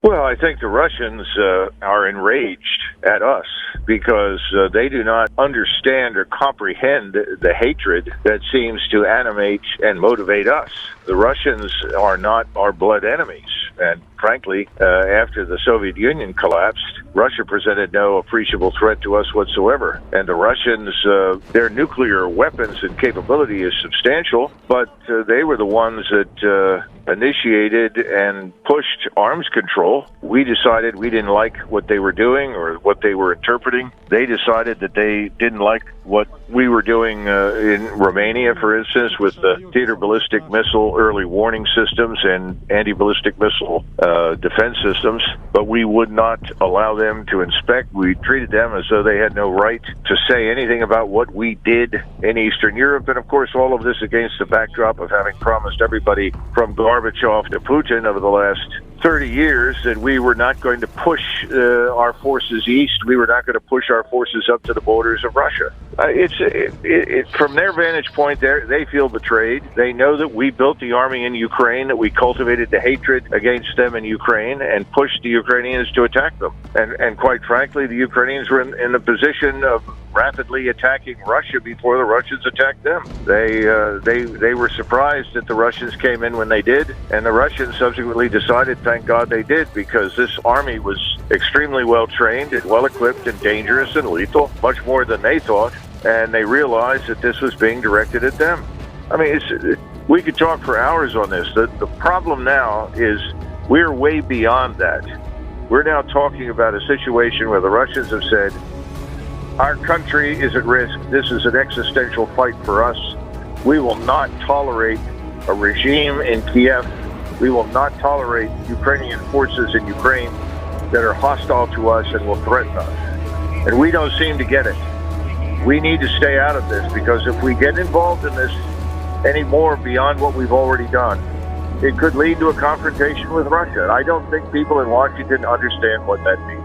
Well, I think the Russians are enraged at us because they do not understand or comprehend the hatred that seems to animate and motivate us. The Russians are not our blood enemies. And frankly, after the Soviet Union collapsed, Russia presented no appreciable threat to us whatsoever. And the Russians, their nuclear weapons and capability is substantial, but they were the ones that initiated and pushed arms control. We decided we didn't like what they were doing or what they were interpreting. They decided that they didn't like what we were doing in Romania, for instance, with the theater ballistic missile early warning systems and anti-ballistic missile defense systems. But we would not allow them to inspect. We treated them as though they had no right to say anything about what we did in Eastern Europe. And of course, all of this against the backdrop of having promised everybody from Gorbachev to Putin over the last 30 years that we were not going to push our forces east. We were not going to push our forces up to the borders of Russia. From their vantage point, they feel betrayed. They know that we built the army in Ukraine, that we cultivated the hatred against them in Ukraine and pushed the Ukrainians to attack them. And quite frankly, the Ukrainians were in the position of rapidly attacking Russia before the Russians attacked them. They were surprised that the Russians came in when they did, and the Russians subsequently decided, thank God they did, because this army was extremely well trained and well equipped and dangerous and lethal, much more than they thought, and they realized that this was being directed at them. I mean, we could talk for hours on this. The problem now is we're way beyond that. We're now talking about a situation where the Russians have said, our country is at risk. This is an existential fight for us. We will not tolerate a regime in Kiev. We will not tolerate Ukrainian forces in Ukraine that are hostile to us and will threaten us. And we don't seem to get it. We need to stay out of this, because if we get involved in this any more beyond what we've already done, it could lead to a confrontation with Russia. I don't think people in Washington understand what that means.